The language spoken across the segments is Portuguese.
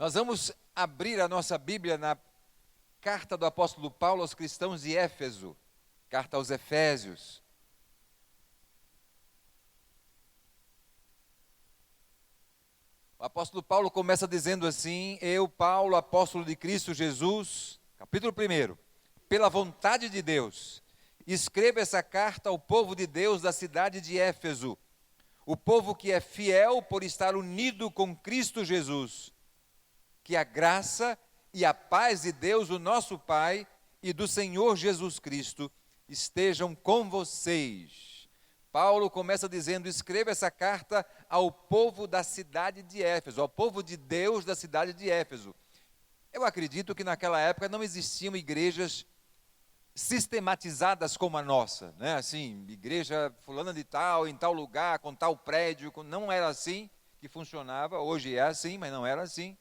Nós vamos abrir a nossa Bíblia na carta do apóstolo Paulo aos cristãos de Éfeso, carta aos Efésios. O apóstolo Paulo começa dizendo assim: eu, Paulo, apóstolo de Cristo Jesus, capítulo 1, pela vontade de Deus, escreva essa carta ao povo de Deus da cidade de Éfeso, o povo que é fiel por estar unido com Cristo Jesus. Que a graça e a paz de Deus, o nosso Pai, e do Senhor Jesus Cristo estejam com vocês. Paulo começa dizendo: escreva essa carta ao povo da cidade de Éfeso, ao povo de Deus da cidade de Éfeso. Eu acredito que naquela época não existiam igrejas sistematizadas como a nossa, né? Assim, igreja fulana de tal, em tal lugar, com tal prédio, não era assim que funcionava. Hoje é assim, mas não era assim.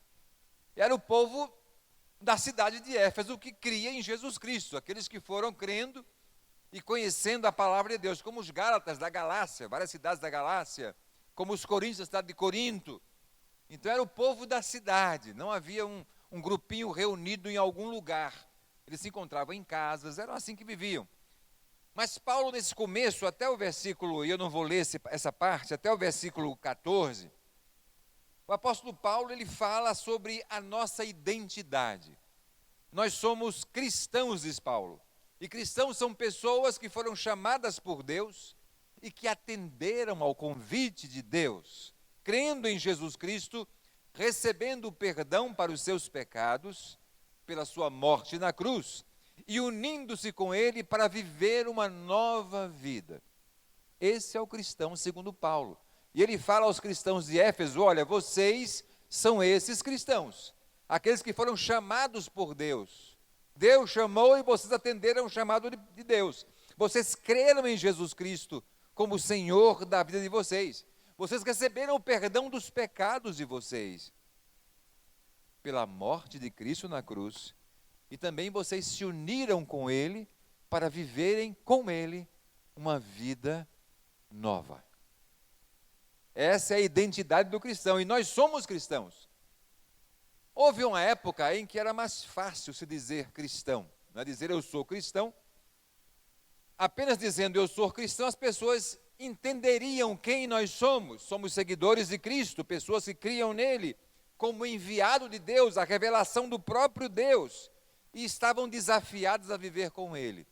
Era o povo da cidade de Éfeso que cria em Jesus Cristo, aqueles que foram crendo e conhecendo a palavra de Deus, como os Gálatas da Galácia, várias cidades da Galácia, como os Coríntios da cidade de Corinto. Então era o povo da cidade, não havia um grupinho reunido em algum lugar. Eles se encontravam em casas, eram assim que viviam. Mas Paulo, nesse começo, até o versículo, e eu não vou ler essa parte, até o versículo 14, o apóstolo Paulo, ele fala sobre a nossa identidade. Nós somos cristãos, diz Paulo. E cristãos são pessoas que foram chamadas por Deus e que atenderam ao convite de Deus, crendo em Jesus Cristo, recebendo o perdão para os seus pecados, pela sua morte na cruz, e unindo-se com Ele para viver uma nova vida. Esse é o cristão segundo Paulo. E ele fala aos cristãos de Éfeso: olha, vocês são esses cristãos, aqueles que foram chamados por Deus. Deus chamou e vocês atenderam o chamado de Deus. Vocês creram em Jesus Cristo como Senhor da vida de vocês. Vocês receberam o perdão dos pecados de vocês, pela morte de Cristo na cruz. E também vocês se uniram com Ele para viverem com Ele uma vida nova. Essa é a identidade do cristão, e nós somos cristãos. Houve uma época em que era mais fácil se dizer cristão, não é dizer eu sou cristão. Apenas dizendo eu sou cristão, as pessoas entenderiam quem nós somos. Somos seguidores de Cristo, pessoas que criam nele como enviado de Deus, a revelação do próprio Deus, e estavam desafiados a viver com ele.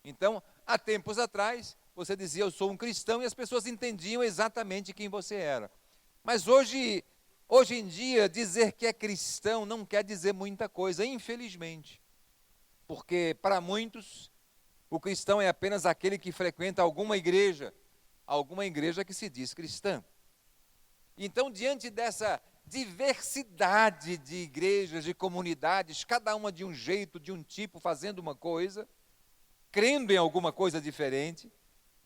Então, há tempos atrás, você dizia eu sou um cristão, e as pessoas entendiam exatamente quem você era. Mas hoje em dia, dizer que é cristão não quer dizer muita coisa, infelizmente. Porque para muitos, o cristão é apenas aquele que frequenta alguma igreja que se diz cristã. Então, diante dessa diversidade de igrejas, de comunidades, cada uma de um jeito, de um tipo, fazendo uma coisa, crendo em alguma coisa diferente,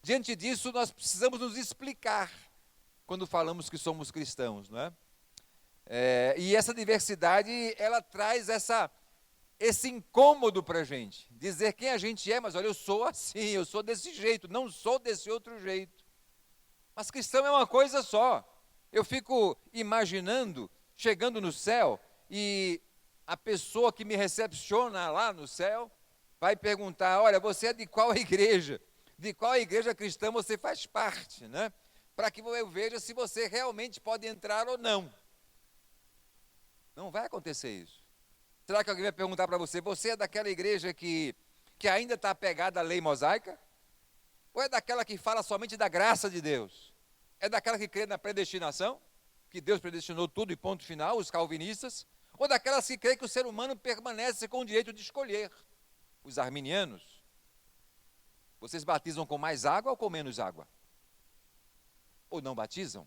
diante disso nós precisamos nos explicar quando falamos que somos cristãos, não é? E essa diversidade, ela traz esse incômodo para a gente, dizer quem a gente é, mas olha, eu sou assim, eu sou desse jeito, não sou desse outro jeito. Mas cristão é uma coisa só. Eu fico imaginando, chegando no céu, e a pessoa que me recepciona lá no céu, vai perguntar: olha, você é de qual igreja? De qual igreja cristã você faz parte, né? Para que eu veja se você realmente pode entrar ou não. Não vai acontecer isso. Será que alguém vai perguntar para você: você é daquela igreja que ainda está apegada à lei mosaica? Ou é daquela que fala somente da graça de Deus? É daquela que crê na predestinação? Que Deus predestinou tudo e ponto final, os calvinistas? Ou daquelas que crê que o ser humano permanece com o direito de escolher? Os arminianos? Vocês batizam com mais água ou com menos água? Ou não batizam?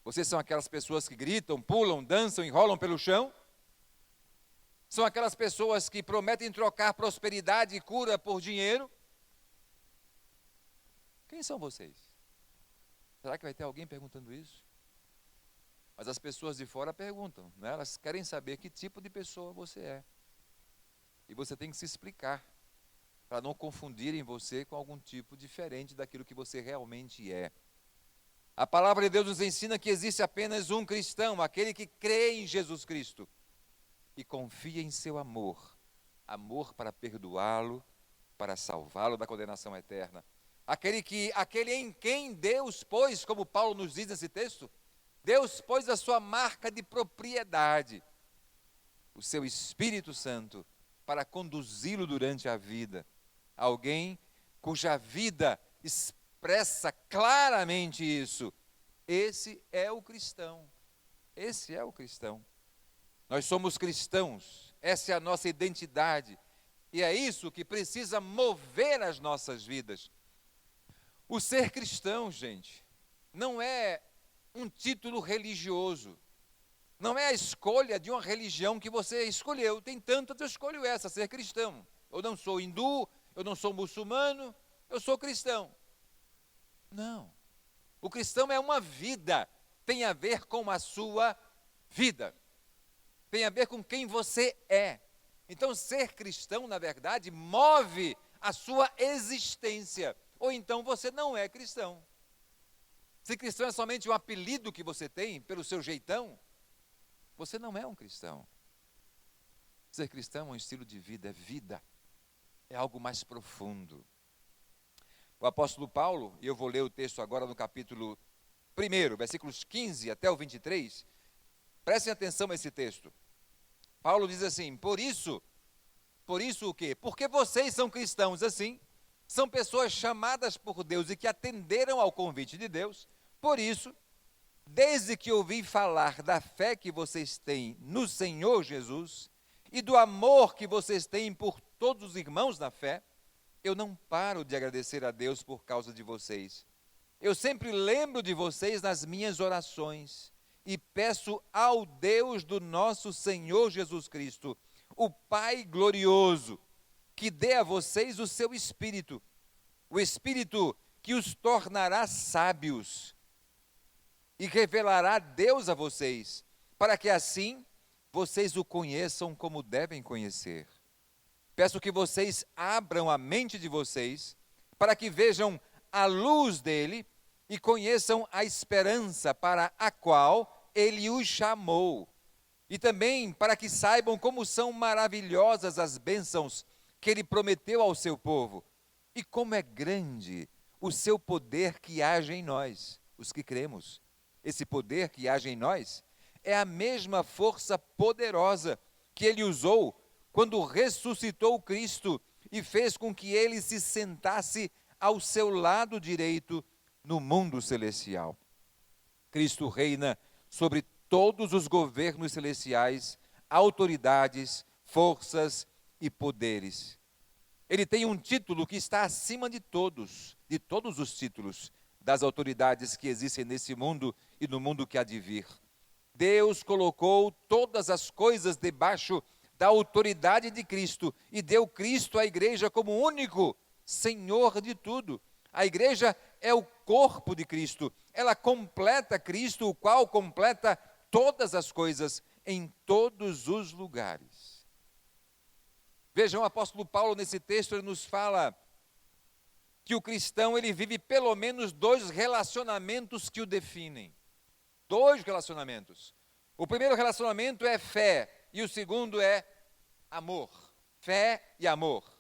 Vocês são aquelas pessoas que gritam, pulam, dançam, enrolam pelo chão? São aquelas pessoas que prometem trocar prosperidade e cura por dinheiro? Quem são vocês? Será que vai ter alguém perguntando isso? Mas as pessoas de fora perguntam, né? Elas querem saber que tipo de pessoa você é. E você tem que se explicar, para não confundirem você com algum tipo diferente daquilo que você realmente é. A palavra de Deus nos ensina que existe apenas um cristão, aquele que crê em Jesus Cristo e confia em seu amor, amor para perdoá-lo, para salvá-lo da condenação eterna. Aquele em quem Deus pôs, como Paulo nos diz nesse texto, Deus pôs a sua marca de propriedade, o seu Espírito Santo, para conduzi-lo durante a vida. Alguém cuja vida expressa claramente isso. Esse é o cristão. Esse é o cristão. Nós somos cristãos, essa é a nossa identidade. E é isso que precisa mover as nossas vidas. O ser cristão, gente, não é um título religioso. Não é a escolha de uma religião que você escolheu. Tem tantas, eu escolho essa, ser cristão. Eu não sou hindu, eu não sou muçulmano, eu sou cristão. Não. O cristão é uma vida, tem a ver com a sua vida. Tem a ver com quem você é. Então, ser cristão, na verdade, move a sua existência. Ou então você não é cristão. Se cristão é somente um apelido que você tem pelo seu jeitão, você não é um cristão. Ser cristão é um estilo de vida, é vida. É algo mais profundo. O apóstolo Paulo, e eu vou ler o texto agora no capítulo 1, versículos 15 até o 23. Prestem atenção a esse texto. Paulo diz assim: por isso o quê? Porque vocês são cristãos assim, são pessoas chamadas por Deus e que atenderam ao convite de Deus. Por isso, desde que ouvi falar da fé que vocês têm no Senhor Jesus e do amor que vocês têm por todos os irmãos na fé, eu não paro de agradecer a Deus por causa de vocês. Eu sempre lembro de vocês nas minhas orações e peço ao Deus do nosso Senhor Jesus Cristo, o Pai glorioso, que dê a vocês o seu Espírito, o Espírito que os tornará sábios e revelará Deus a vocês, para que assim vocês o conheçam como devem conhecer. Peço que vocês abram a mente de vocês, para que vejam a luz dele e conheçam a esperança para a qual ele os chamou. E também para que saibam como são maravilhosas as bênçãos que ele prometeu ao seu povo, e como é grande o seu poder que age em nós, os que cremos. Esse poder que age em nós é a mesma força poderosa que ele usou quando ressuscitou Cristo e fez com que ele se sentasse ao seu lado direito no mundo celestial. Cristo reina sobre todos os governos celestiais, autoridades, forças e poderes. Ele tem um título que está acima de todos os títulos das autoridades que existem nesse mundo e no mundo que há de vir. Deus colocou todas as coisas debaixo da autoridade de Cristo e deu Cristo à igreja como único Senhor de tudo. A igreja é o corpo de Cristo, ela completa Cristo, o qual completa todas as coisas em todos os lugares. Vejam, o apóstolo Paulo nesse texto, ele nos fala que o cristão, ele vive pelo menos 2 relacionamentos que o definem. 2 relacionamentos. O primeiro relacionamento é fé e o segundo é amor. Fé e amor.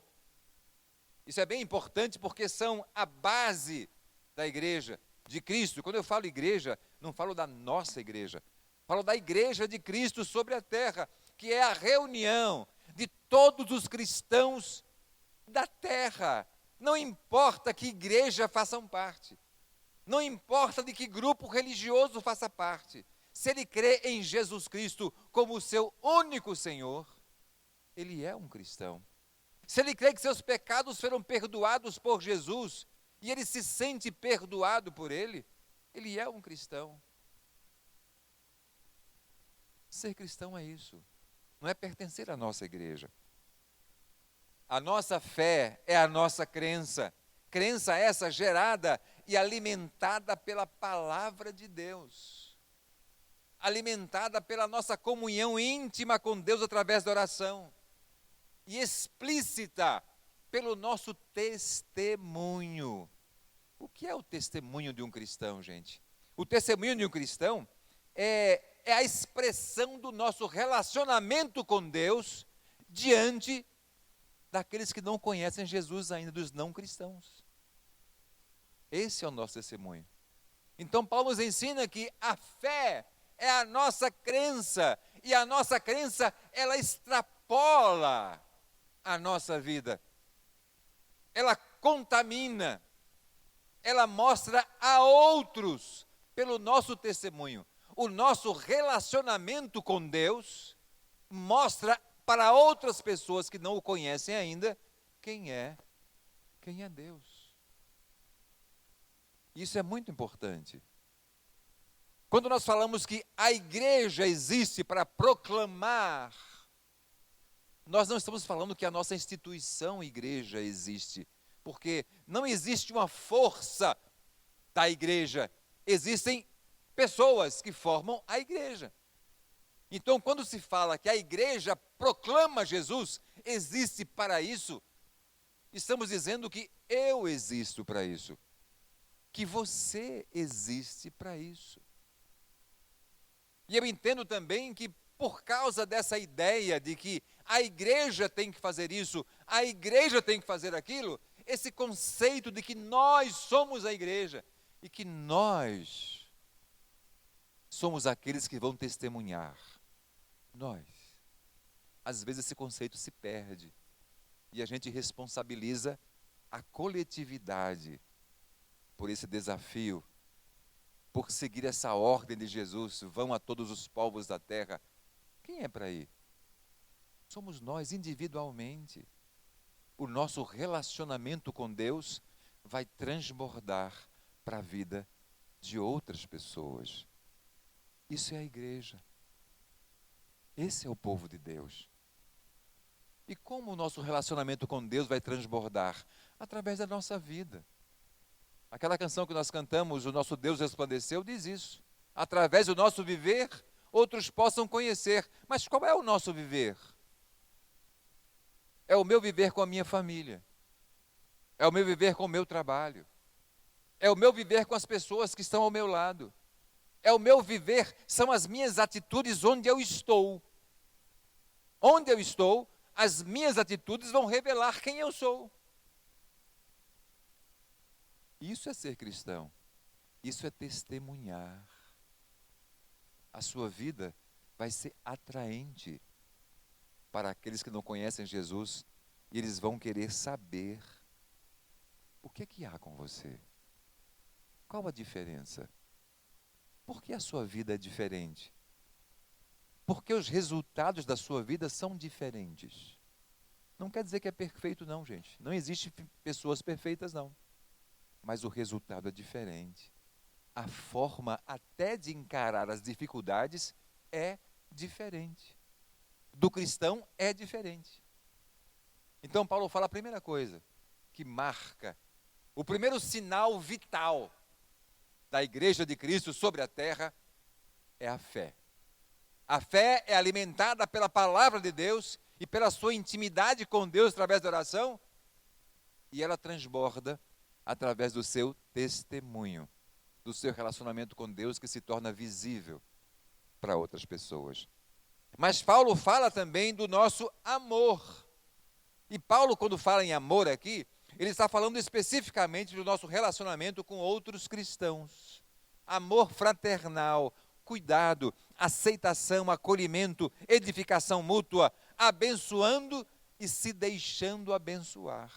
Isso é bem importante porque são a base da igreja de Cristo. Quando eu falo igreja, não falo da nossa igreja. Falo da igreja de Cristo sobre a terra, que é a reunião de todos os cristãos da terra. Não importa que igreja façam parte. Não importa de que grupo religioso faça parte. Se ele crê em Jesus Cristo como seu único Senhor, ele é um cristão. Se ele crê que seus pecados foram perdoados por Jesus e ele se sente perdoado por ele é um cristão. Ser cristão é isso. Não é pertencer à nossa igreja. A nossa fé é a nossa crença. Crença essa gerada e alimentada pela palavra de Deus. Alimentada pela nossa comunhão íntima com Deus através da oração. E explícita pelo nosso testemunho. O que é o testemunho de um cristão, gente? O testemunho de um cristão é a expressão do nosso relacionamento com Deus diante daqueles que não conhecem Jesus ainda, dos não cristãos. Esse é o nosso testemunho. Então Paulo nos ensina que a fé é a nossa crença, e a nossa crença, ela extrapola a nossa vida. Ela contamina, ela mostra a outros pelo nosso testemunho. O nosso relacionamento com Deus mostra para outras pessoas que não o conhecem ainda quem é Deus. Isso é muito importante. Quando nós falamos que a igreja existe para proclamar, nós não estamos falando que a nossa instituição igreja existe, porque não existe uma força da igreja, existem pessoas que formam a igreja. Então, quando se fala que a igreja proclama Jesus, existe para isso, estamos dizendo que eu existo para isso, que você existe para isso. E eu entendo também que por causa dessa ideia de que a igreja tem que fazer isso, a igreja tem que fazer aquilo, esse conceito de que nós somos a igreja e que nós somos aqueles que vão testemunhar. Nós. Às vezes esse conceito se perde e a gente responsabiliza a coletividade por esse desafio, por seguir essa ordem de Jesus, vão a todos os povos da terra. Quem é para ir? Somos nós individualmente. O nosso relacionamento com Deus vai transbordar para a vida de outras pessoas. Isso é a igreja. Esse é o povo de Deus. E como o nosso relacionamento com Deus vai transbordar? Através da nossa vida. Aquela canção que nós cantamos, O Nosso Deus Resplandeceu, diz isso. Através do nosso viver, outros possam conhecer. Mas qual é o nosso viver? É o meu viver com a minha família. É o meu viver com o meu trabalho. É o meu viver com as pessoas que estão ao meu lado. É o meu viver, são as minhas atitudes onde eu estou. Onde eu estou, as minhas atitudes vão revelar quem eu sou. Isso é ser cristão. Isso é testemunhar. A sua vida vai ser atraente para aqueles que não conhecem Jesus e eles vão querer saber o que é que há com você. Qual a diferença? Por que a sua vida é diferente? Porque os resultados da sua vida são diferentes. Não quer dizer que é perfeito não, gente. Não existe pessoas perfeitas não. Mas o resultado é diferente. A forma até de encarar as dificuldades é diferente. Do cristão é diferente. Então Paulo fala a primeira coisa que marca, o primeiro sinal vital da igreja de Cristo sobre a terra é a fé. A fé é alimentada pela palavra de Deus e pela sua intimidade com Deus através da oração, e ela transborda através do seu testemunho, do seu relacionamento com Deus que se torna visível para outras pessoas. Mas Paulo fala também do nosso amor. E Paulo, quando fala em amor aqui, ele está falando especificamente do nosso relacionamento com outros cristãos. Amor fraternal, cuidado, aceitação, acolhimento, edificação mútua, abençoando e se deixando abençoar.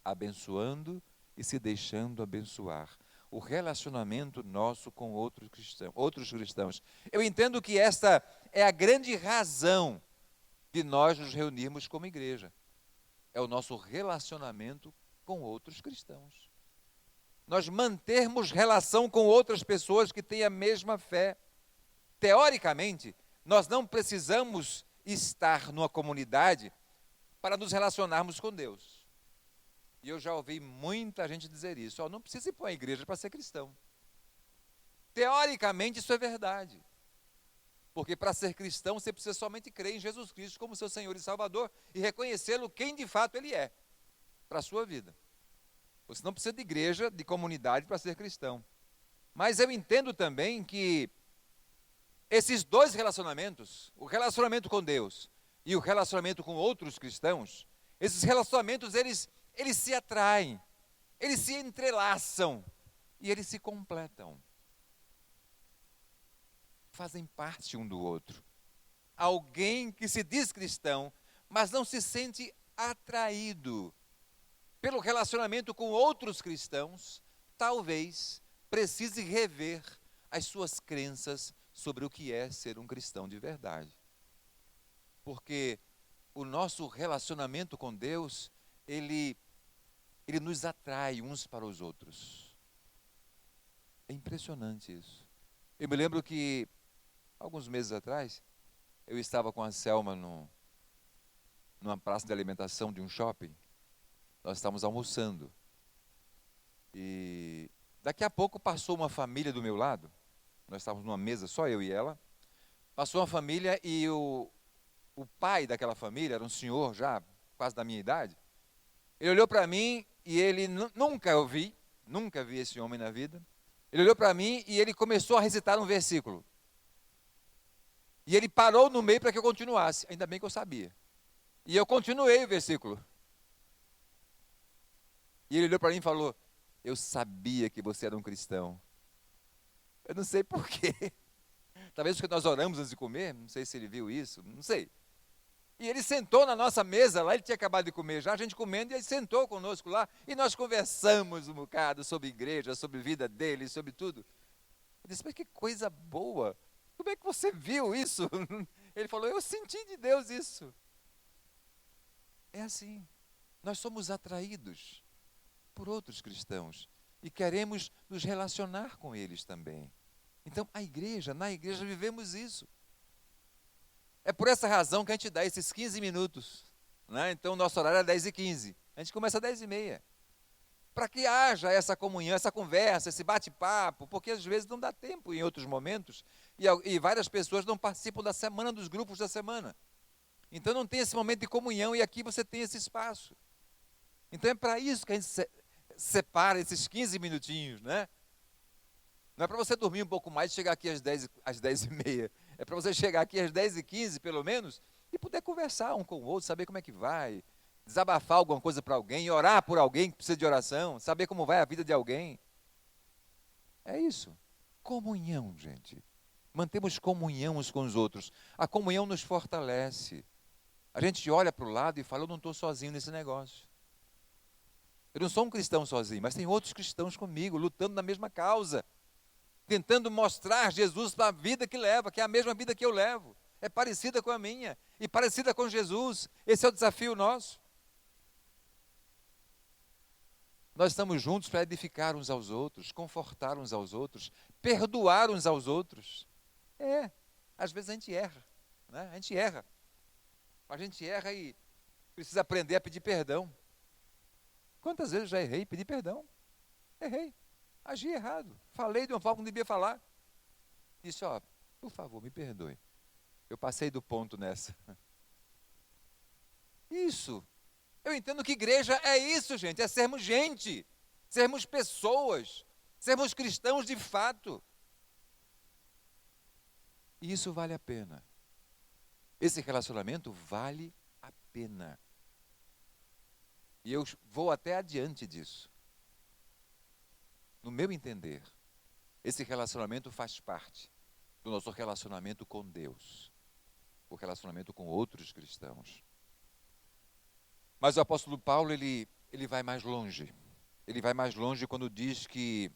Abençoando e se deixando abençoar. O relacionamento nosso com outros cristãos. Eu entendo que esta é a grande razão de nós nos reunirmos como igreja. É o nosso relacionamento com outros cristãos. Nós mantermos relação com outras pessoas que têm a mesma fé. Teoricamente, nós não precisamos estar numa comunidade para nos relacionarmos com Deus. E eu já ouvi muita gente dizer isso. Não precisa ir para uma igreja para ser cristão. Teoricamente, isso é verdade. Porque para ser cristão, você precisa somente crer em Jesus Cristo como seu Senhor e Salvador e reconhecê-lo quem de fato Ele é para a sua vida. Você não precisa de igreja, de comunidade para ser cristão. Mas eu entendo também que esses dois relacionamentos, o relacionamento com Deus e o relacionamento com outros cristãos, esses relacionamentos, eles se atraem, eles se entrelaçam e eles se completam. Fazem parte um do outro. Alguém que se diz cristão, mas não se sente atraído pelo relacionamento com outros cristãos, talvez precise rever as suas crenças sobre o que é ser um cristão de verdade. Porque o nosso relacionamento com Deus, ele nos atrai uns para os outros. É impressionante isso. Eu me lembro que, alguns meses atrás, eu estava com a Selma numa praça de alimentação de um shopping. Nós estávamos almoçando. E daqui a pouco passou uma família do meu lado. Nós estávamos numa mesa, só eu e ela. Passou uma família e o pai daquela família, era um senhor já, quase da minha idade. Ele olhou para mim e ele nunca vi esse homem na vida. Ele olhou para mim e ele começou a recitar um versículo. E ele parou no meio para que eu continuasse. Ainda bem que eu sabia. E eu continuei o versículo. E ele olhou para mim e falou: eu sabia que você era um cristão. Eu não sei porquê. Talvez porque nós oramos antes de comer, não sei se ele viu isso, não sei. E ele sentou na nossa mesa lá, ele tinha acabado de comer já, a gente comendo, e ele sentou conosco lá, e nós conversamos um bocado sobre igreja, sobre a vida dele, sobre tudo. Eu disse: mas que coisa boa, como é que você viu isso? Ele falou: eu senti de Deus isso. É assim, nós somos atraídos por outros cristãos, e queremos nos relacionar com eles também. Então, na igreja vivemos isso. É por essa razão que a gente dá esses 15 minutos. Né? Então, o nosso horário é 10h15. A gente começa às 10h30. Para que haja essa comunhão, essa conversa, esse bate-papo, porque às vezes não dá tempo em outros momentos, e várias pessoas não participam da semana, dos grupos da semana. Então, não tem esse momento de comunhão, e aqui você tem esse espaço. Então, é para isso que a gente separa esses 15 minutinhos, né? Não é para você dormir um pouco mais e chegar aqui às 10h30. É para você chegar aqui às 10h15, pelo menos, e poder conversar um com o outro, saber como é que vai, desabafar alguma coisa para alguém, orar por alguém que precisa de oração, saber como vai a vida de alguém. É isso. Comunhão, gente. Mantemos comunhão uns com os outros. A comunhão nos fortalece. A gente olha para o lado e fala: eu não estou sozinho nesse negócio. Eu não sou um cristão sozinho, mas tem outros cristãos comigo, lutando na mesma causa, tentando mostrar Jesus para a vida que leva, que é a mesma vida que eu levo, é parecida com a minha, e parecida com Jesus. Esse é o desafio nosso. Nós estamos juntos para edificar uns aos outros, confortar uns aos outros, perdoar uns aos outros. Às vezes a gente erra, né? A gente erra e precisa aprender a pedir perdão. Quantas vezes eu já errei, pedi perdão? Errei. Agi errado, falei de uma forma que não devia falar. Disse: por favor, me perdoe. Eu passei do ponto nessa. Isso. Eu entendo que igreja é isso, gente. É sermos gente. Sermos pessoas. Sermos cristãos de fato. E isso vale a pena. Esse relacionamento vale a pena. E eu vou até adiante disso. No meu entender, esse relacionamento faz parte do nosso relacionamento com Deus, o relacionamento com outros cristãos. Mas o apóstolo Paulo, ele vai mais longe. Ele vai mais longe quando diz que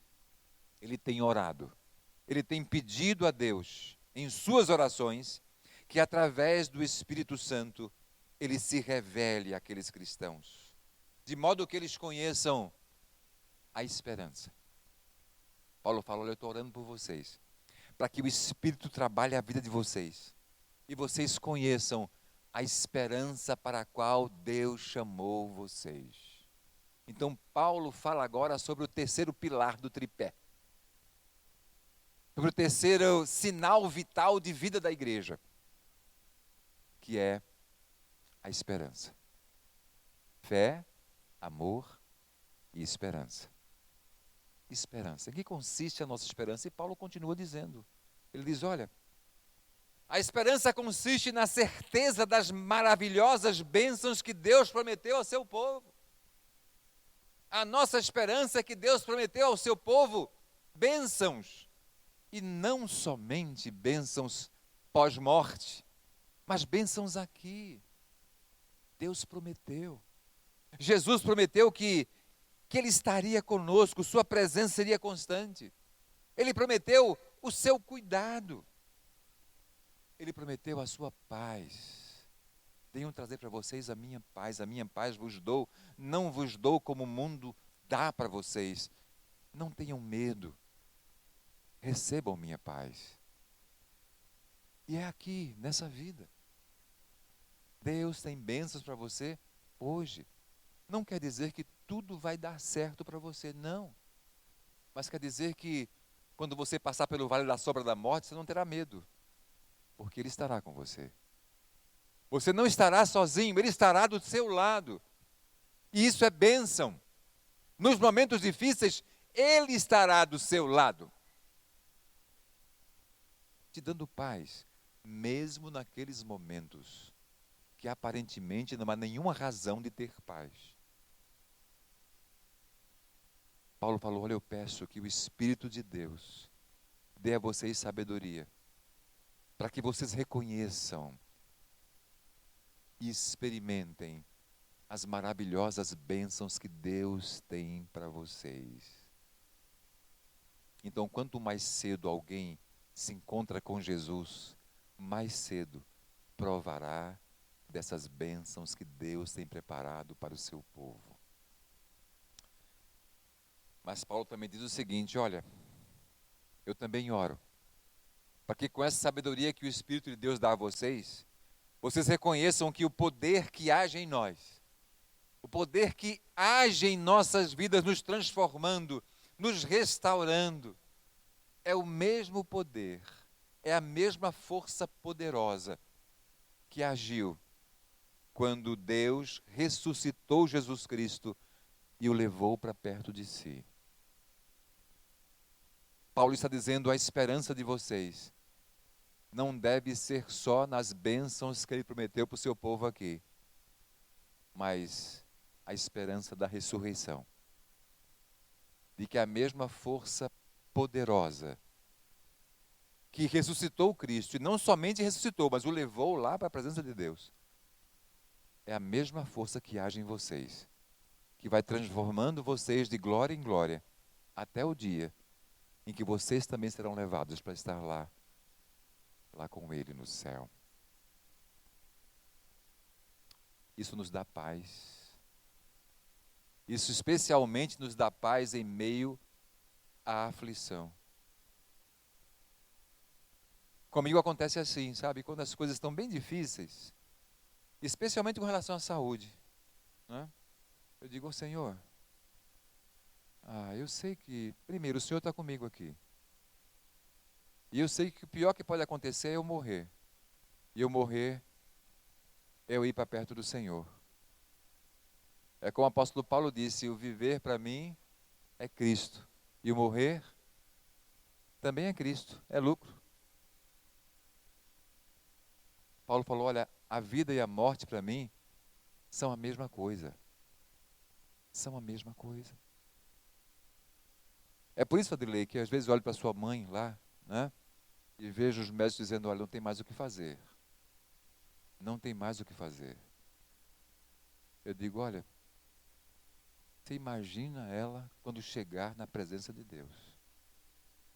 ele tem orado. Ele tem pedido a Deus, em suas orações, que através do Espírito Santo, ele se revele àqueles cristãos, de modo que eles conheçam a esperança. Paulo falou: eu estou orando por vocês, para que o Espírito trabalhe a vida de vocês, e vocês conheçam a esperança para a qual Deus chamou vocês. Então, Paulo fala agora sobre o terceiro pilar do tripé, sobre o terceiro sinal vital de vida da igreja, que é a esperança. Fé, amor e esperança. esperança. Em que consiste a nossa esperança? E Paulo continua dizendo. Ele diz, olha, a esperança consiste na certeza das maravilhosas bênçãos que Deus prometeu ao seu povo. A nossa esperança é que Deus prometeu ao seu povo bênçãos. E não somente bênçãos pós-morte, mas bênçãos aqui. Deus prometeu. Jesus prometeu que Ele estaria conosco, sua presença seria constante. Ele prometeu o seu cuidado. Ele prometeu a sua paz. Venho trazer para vocês a minha paz vos dou, não vos dou como o mundo dá para vocês. Não tenham medo, recebam minha paz. E é aqui, nessa vida. Deus tem bênçãos para você hoje. Não quer dizer que tudo vai dar certo para você, não. Mas quer dizer que quando você passar pelo vale da sombra da morte, você não terá medo, porque Ele estará com você. Você não estará sozinho, Ele estará do seu lado. E isso é bênção. Nos momentos difíceis, Ele estará do seu lado, te dando paz, mesmo naqueles momentos que aparentemente não há nenhuma razão de ter paz. Paulo falou, olha, eu peço que o Espírito de Deus dê a vocês sabedoria, para que vocês reconheçam e experimentem as maravilhosas bênçãos que Deus tem para vocês. Então, quanto mais cedo alguém se encontra com Jesus, mais cedo provará dessas bênçãos que Deus tem preparado para o seu povo. Mas Paulo também diz o seguinte, olha, eu também oro, para que com essa sabedoria que o Espírito de Deus dá a vocês, vocês reconheçam que o poder que age em nós, o poder que age em nossas vidas, nos transformando, nos restaurando, é o mesmo poder, é a mesma força poderosa que agiu quando Deus ressuscitou Jesus Cristo e o levou para perto de si. Paulo está dizendo, a esperança de vocês não deve ser só nas bênçãos que Ele prometeu para o seu povo aqui, mas a esperança da ressurreição. De que a mesma força poderosa que ressuscitou Cristo, e não somente ressuscitou, mas o levou lá para a presença de Deus, é a mesma força que age em vocês, que vai transformando vocês de glória em glória, até o dia em que vocês também serão levados para estar lá com Ele no céu. Isso nos dá paz. Isso especialmente nos dá paz em meio à aflição. Comigo acontece assim, sabe? Quando as coisas estão bem difíceis, especialmente com relação à saúde, né? Eu digo, Senhor, eu sei que, primeiro, o Senhor está comigo aqui. E eu sei que o pior que pode acontecer é eu morrer. E eu morrer, é eu ir para perto do Senhor. É como o apóstolo Paulo disse, o viver para mim é Cristo. E o morrer também é Cristo, é lucro. Paulo falou, olha, a vida e a morte para mim são a mesma coisa. São a mesma coisa. É por isso, Adrilei, que às vezes eu olho para sua mãe lá, né? E vejo os médicos dizendo, olha, não tem mais o que fazer. Não tem mais o que fazer. Eu digo, olha, você imagina ela quando chegar na presença de Deus.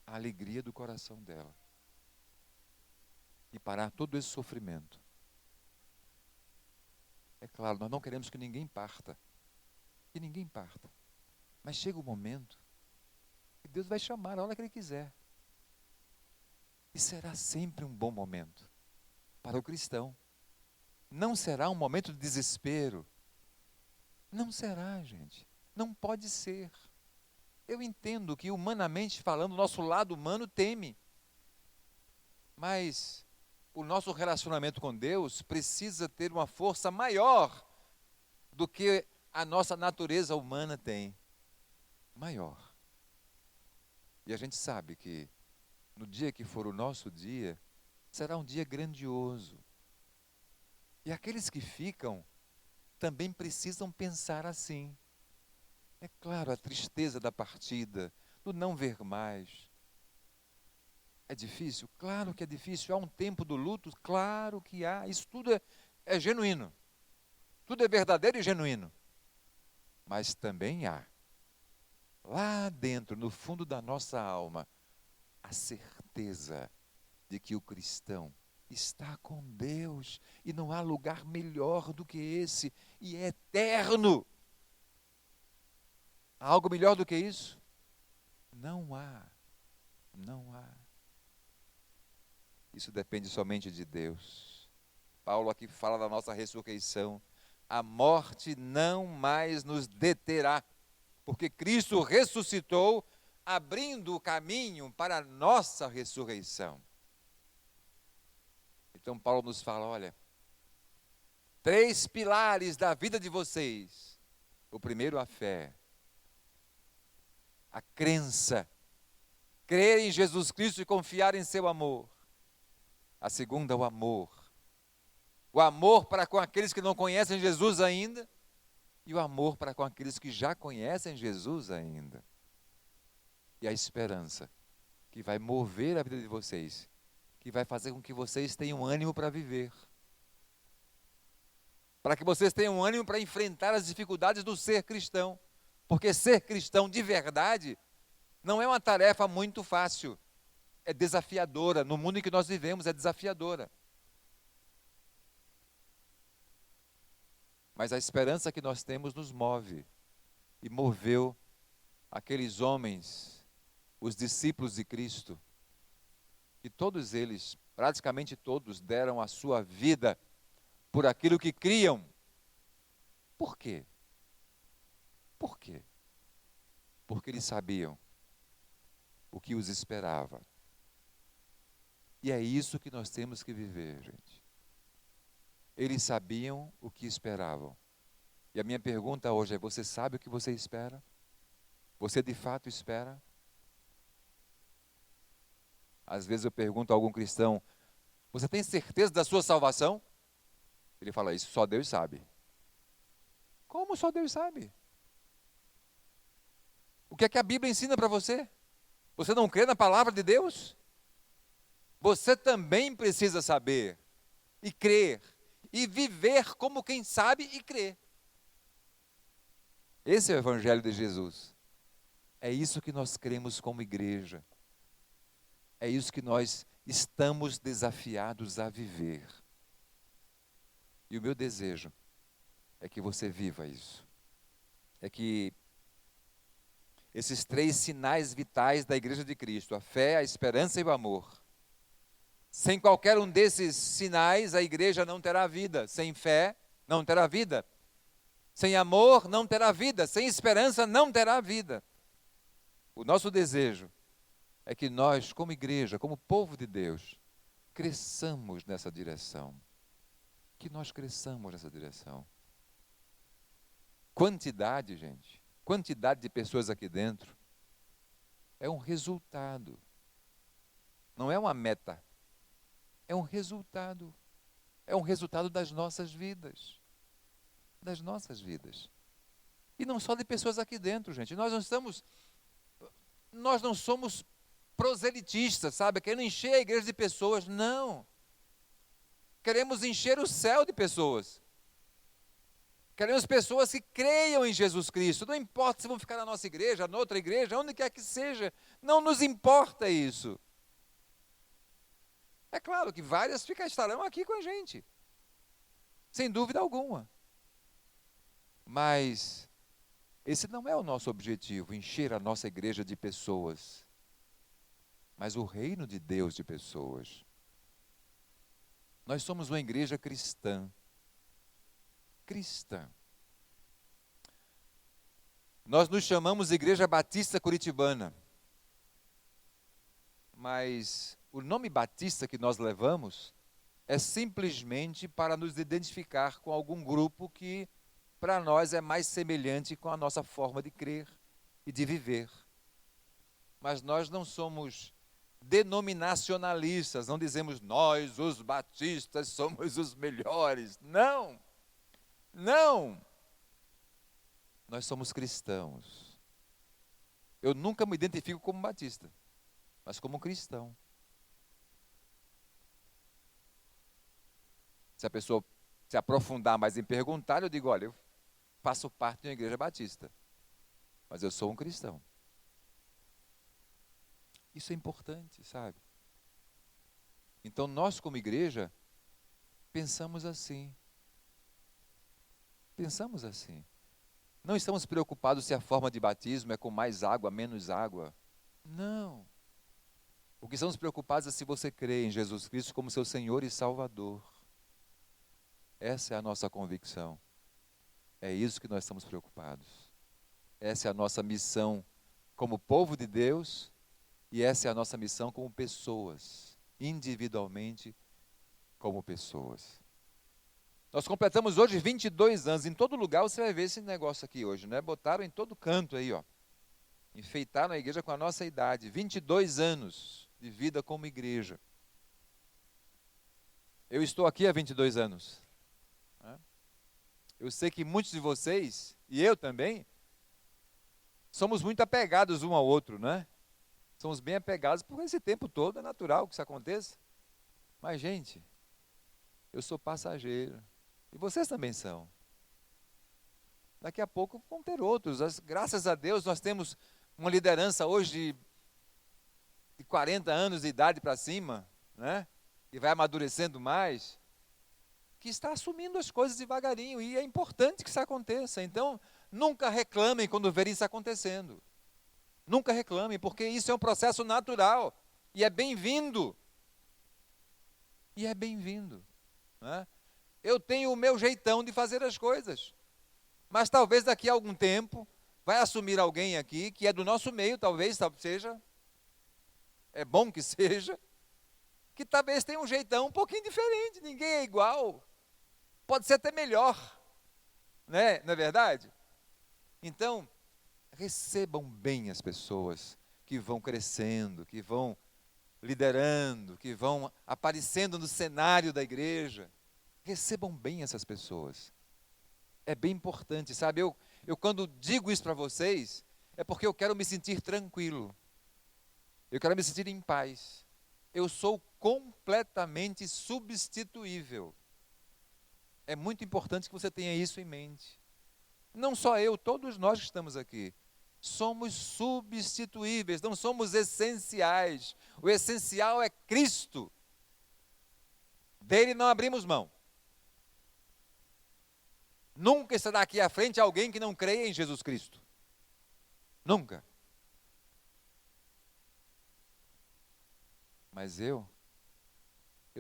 A alegria do coração dela. E parar todo esse sofrimento. É claro, nós não queremos que ninguém parta. Que ninguém parta. Mas chega o momento que Deus vai chamar a hora que Ele quiser. E será sempre um bom momento para o cristão. Não será um momento de desespero. Não será, gente. Não pode ser. Eu entendo que, humanamente falando, o nosso lado humano teme. Mas o nosso relacionamento com Deus precisa ter uma força maior do que a nossa natureza humana tem. Maior. E a gente sabe que no dia que for o nosso dia, será um dia grandioso. E aqueles que ficam também precisam pensar assim. É claro, a tristeza da partida, do não ver mais. É difícil? Claro que é difícil. Há um tempo do luto? Claro que há. Isso tudo é genuíno. Tudo é verdadeiro e genuíno. Mas também há, lá dentro, no fundo da nossa alma, a certeza de que o cristão está com Deus e não há lugar melhor do que esse e é eterno. Há algo melhor do que isso? Não há. Não há. Isso depende somente de Deus. Paulo aqui fala da nossa ressurreição. A morte não mais nos deterá, porque Cristo ressuscitou, abrindo o caminho para a nossa ressurreição. Então Paulo nos fala, olha, 3 pilares da vida de vocês. O primeiro, a fé. A crença. Crer em Jesus Cristo e confiar em seu amor. A segunda, o amor. O amor para com aqueles que não conhecem Jesus ainda. E o amor para com aqueles que já conhecem Jesus ainda. E a esperança, que vai mover a vida de vocês, que vai fazer com que vocês tenham ânimo para viver. Para que vocês tenham ânimo para enfrentar as dificuldades do ser cristão. Porque ser cristão de verdade não é uma tarefa muito fácil. É desafiadora. No mundo em que nós vivemos, é desafiadora. Mas a esperança que nós temos nos move. E moveu aqueles homens, os discípulos de Cristo. E todos eles, praticamente todos, deram a sua vida por aquilo que criam. Por quê? Por quê? Porque eles sabiam o que os esperava. E é isso que nós temos que viver, gente. Eles sabiam o que esperavam. E a minha pergunta hoje é, você sabe o que você espera? Você de fato espera? Às vezes eu pergunto a algum cristão, você tem certeza da sua salvação? Ele fala, isso só Deus sabe. Como só Deus sabe? O que é que a Bíblia ensina para você? Você não crê na palavra de Deus? Você também precisa saber e crer e viver como quem sabe e crê. Esse é o Evangelho de Jesus. É isso que nós cremos como igreja. É isso que nós estamos desafiados a viver. E o meu desejo é que você viva isso. É que esses 3 sinais vitais da Igreja de Cristo, a fé, a esperança e o amor. Sem qualquer um desses sinais, a igreja não terá vida. Sem fé, não terá vida. Sem amor, não terá vida. Sem esperança, não terá vida. O nosso desejo é que nós, como igreja, como povo de Deus, cresçamos nessa direção. Que nós cresçamos nessa direção. Quantidade, gente, quantidade de pessoas aqui dentro é um resultado. Não é uma meta. É um resultado. É um resultado das nossas vidas. Das nossas vidas. E não só de pessoas aqui dentro, gente. Nós não somos proselitistas, sabe? Querendo encher a igreja de pessoas. Não. Queremos encher o céu de pessoas. Queremos pessoas que creiam em Jesus Cristo. Não importa se vão ficar na nossa igreja, na outra igreja, onde quer que seja. Não nos importa isso. É claro que várias estarão aqui com a gente. Sem dúvida alguma. Mas esse não é o nosso objetivo, encher a nossa igreja de pessoas. Mas o reino de Deus de pessoas. Nós somos uma igreja cristã. Cristã. Nós nos chamamos Igreja Batista Curitibana. Mas o nome Batista que nós levamos é simplesmente para nos identificar com algum grupo que para nós é mais semelhante com a nossa forma de crer e de viver. Mas nós não somos denominacionalistas, não dizemos nós, os batistas, somos os melhores. Não, não. Nós somos cristãos. Eu nunca me identifico como batista, mas como cristão. Se a pessoa se aprofundar mais em perguntar, eu digo, olha, eu faço parte de uma igreja batista, mas eu sou um cristão. Isso é importante, sabe? Então nós como igreja pensamos assim. Pensamos assim. Não estamos preocupados se a forma de batismo é com mais água, menos água. Não. O que estamos preocupados é se você crê em Jesus Cristo como seu Senhor e Salvador. Essa é a nossa convicção. É isso que nós estamos preocupados. Essa é a nossa missão como povo de Deus e essa é a nossa missão como pessoas, individualmente como pessoas. Nós completamos hoje 22 anos. Em todo lugar você vai ver esse negócio aqui hoje, né? Botaram em todo canto aí, ó. Enfeitaram a igreja com a nossa idade. 22 anos de vida como igreja. Eu estou aqui há 22 anos. Eu sei que muitos de vocês, e eu também, somos muito apegados um ao outro, né? Somos bem apegados, por esse tempo todo é natural que isso aconteça. Mas, gente, eu sou passageiro. E vocês também são. Daqui a pouco vão ter outros. Graças a Deus nós temos uma liderança hoje de 40 anos de idade para cima, né? E vai amadurecendo mais, que está assumindo as coisas devagarinho. E é importante que isso aconteça. Então, nunca reclamem quando verem isso acontecendo. Nunca reclamem, porque isso é um processo natural. E é bem-vindo. E é bem-vindo, né? Eu tenho o meu jeitão de fazer as coisas. Mas talvez daqui a algum tempo vai assumir alguém aqui que é do nosso meio, talvez seja, é bom que seja, que talvez tenha um jeitão um pouquinho diferente, ninguém é igual. Pode ser até melhor, né? Não é verdade? Então, recebam bem as pessoas que vão crescendo, que vão liderando, que vão aparecendo no cenário da igreja. Recebam bem essas pessoas. É bem importante, sabe? Eu quando digo isso para vocês, é porque eu quero me sentir tranquilo. Eu quero me sentir em paz. Eu sou completamente substituível. É muito importante que você tenha isso em mente. Não só eu, todos nós que estamos aqui. Somos substituíveis, não somos essenciais. O essencial é Cristo. Dele não abrimos mão. Nunca estará aqui à frente alguém que não creia em Jesus Cristo. Nunca. Mas eu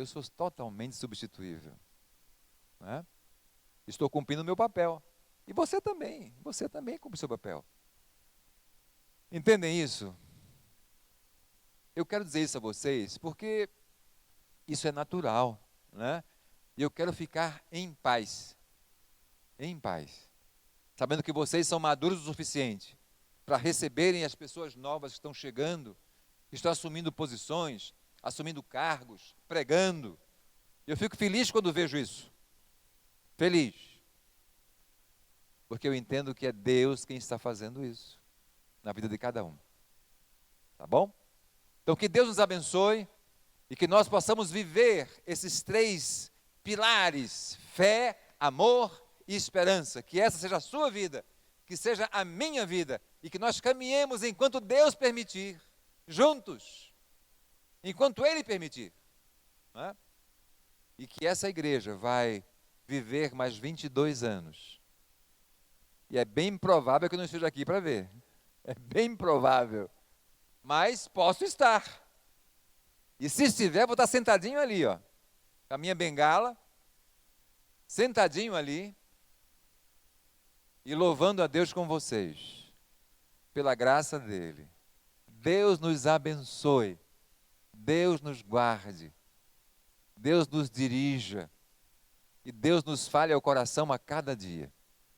sou totalmente substituível, né? Estou cumprindo o meu papel. E você também cumpre o seu papel. Entendem isso? Eu quero dizer isso a vocês porque isso é natural, né? E eu quero ficar em paz. Em paz. Sabendo que vocês são maduros o suficiente para receberem as pessoas novas que estão chegando, que estão assumindo posições, assumindo cargos, pregando. Eu fico feliz quando vejo isso. Feliz. Porque eu entendo que é Deus quem está fazendo isso na vida de cada um. Tá bom? Então que Deus nos abençoe e que nós possamos viver esses 3 pilares: fé, amor e esperança. Que essa seja a sua vida, que seja a minha vida e que nós caminhemos enquanto Deus permitir, juntos, enquanto Ele permitir, né? E que essa igreja vai viver mais 22 anos. E é bem provável que eu não esteja aqui para ver. É bem provável. Mas posso estar. E se estiver, vou estar sentadinho ali, ó, com a minha bengala, sentadinho ali, e louvando a Deus com vocês, pela graça dEle. Deus nos abençoe, Deus nos guarde, Deus nos dirija, e Deus nos fale ao coração a cada dia.